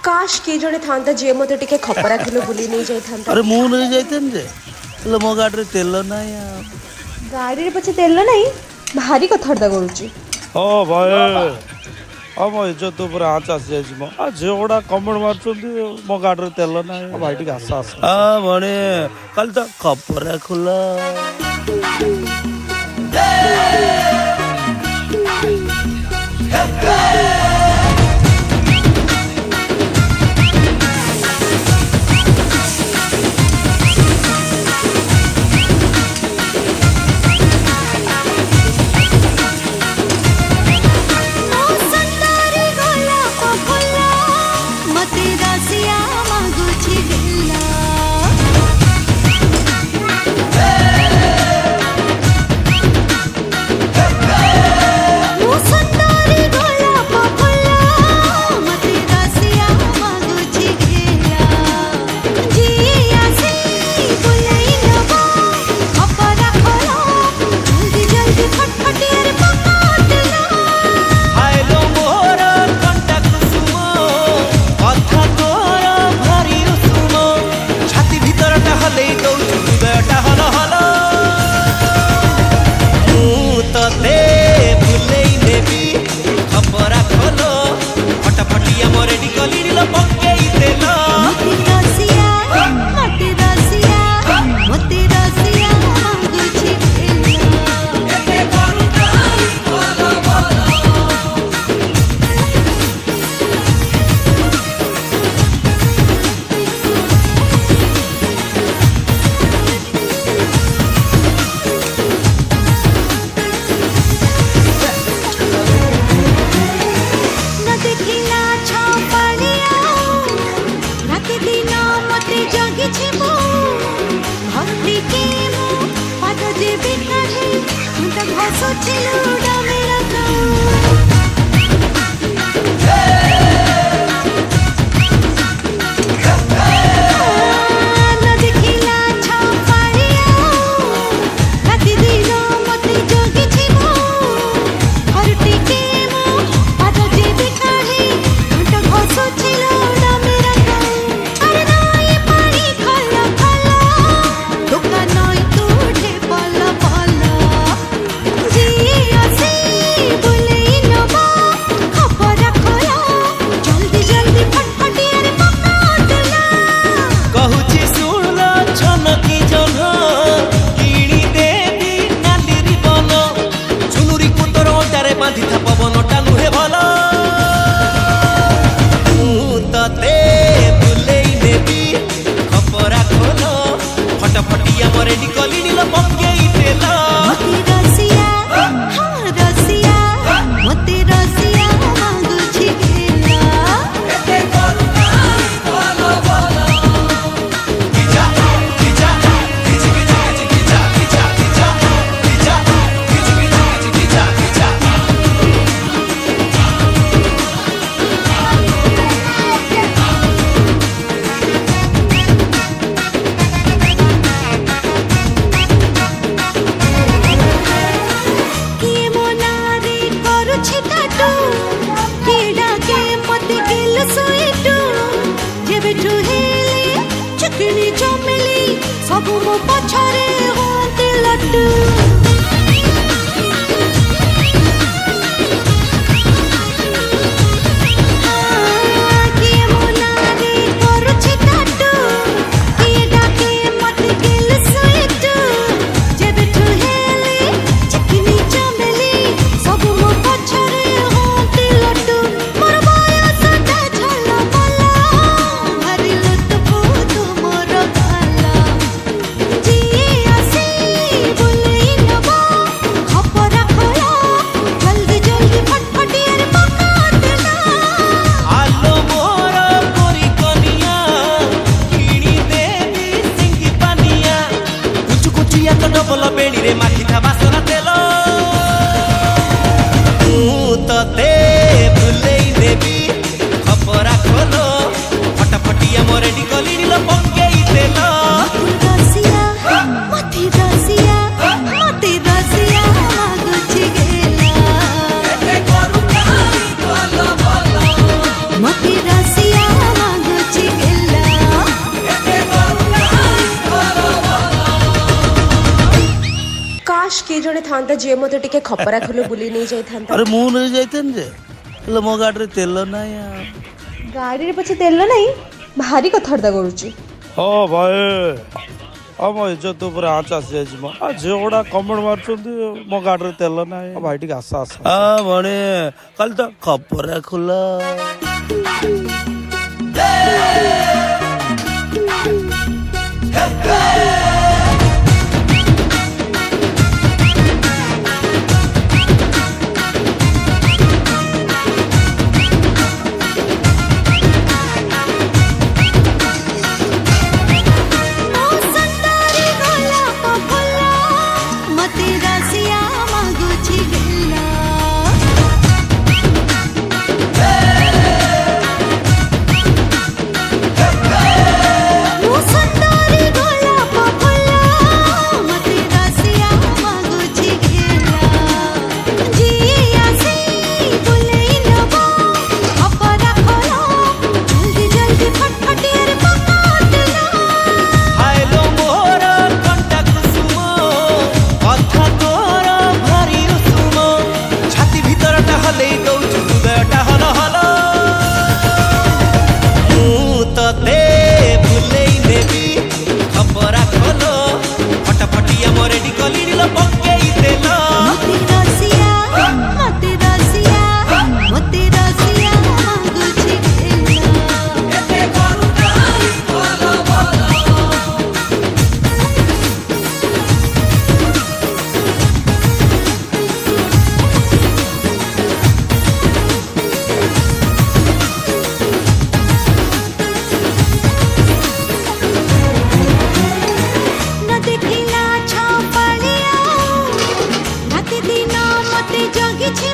काश किए जड़े था जे मत टे खपरा किलो बुली नहीं जाता। अरे मु नहीं जाते मो गाड़ी तेल ना गाड़ी पचे तेल नहीं भारी कथार्ता करुच्ची। हाँ भाई हम इज्जत ऊपर आँच आसी जाए झीलगुड़ा कमेंट मार्च मो गाड़ी तेल ना भाई टी आस आस भणे कल तो खपरा खुला ସବୁ ମୋ ପଛରେ ହୁଅନ୍ତି ଲड्डू। जी आसे ଥାନ୍ତା ଯିଏ ମୋତେ ଟିକେ ଖପରା ଖୋଲ ବୁଲି ନେଇ ଯାଇଥାନ୍ତା। ଆରେ ମୁଁ ନେଇ ଯାଇଥାନ୍ତି ଯେ ହେଲେ ମୋ ଗାଡ଼ିରେ ତେଲ ନାହିଁ ଆଉ। ଗାଡ଼ିରେ ପଛେ ତେଲ ନାହିଁ, ଭାରି କଥାବାର୍ତ୍ତା କରୁଛି। ହଁ ଭାଇ ଆମ ଇଜ୍ଜତ ଉପରେ ଆଞ୍ଚ ଆସିଯାଇଛି ମୋ ଝିଅ ଗୁଡ଼ା କମେଣ୍ଟ ମାରୁଛନ୍ତି ମୋ ଗାଡ଼ିରେ ତେଲ ନାହିଁ। ଭାଇ ଟିକେ ଆସ ଆସ। ମଣି କାଲି ତ ଖପରା ଖୋଲା। संतारी गोलाप फुला मते रसिया मागुची गिल्ला संतारी गोलाप फुला मते रसिया मागुची गिल्ला जिया से बुलेई नबो अपरा खोला जल्दी जल्दी फटफटी रे पकाटला हायलो मोर कंटा कुसुम कथा तोर भारी उसुम छाती भीतरटा हलेई दउछु हृदयटा हल हल मु तते भुलेई नेबी खबरा खोलो फटाफटिया मोरेडी कलिरिलो पक्केई तेल मते रसिया मागुची गिल्ला न देखिला छापड़िया राति दिन मते जगिछि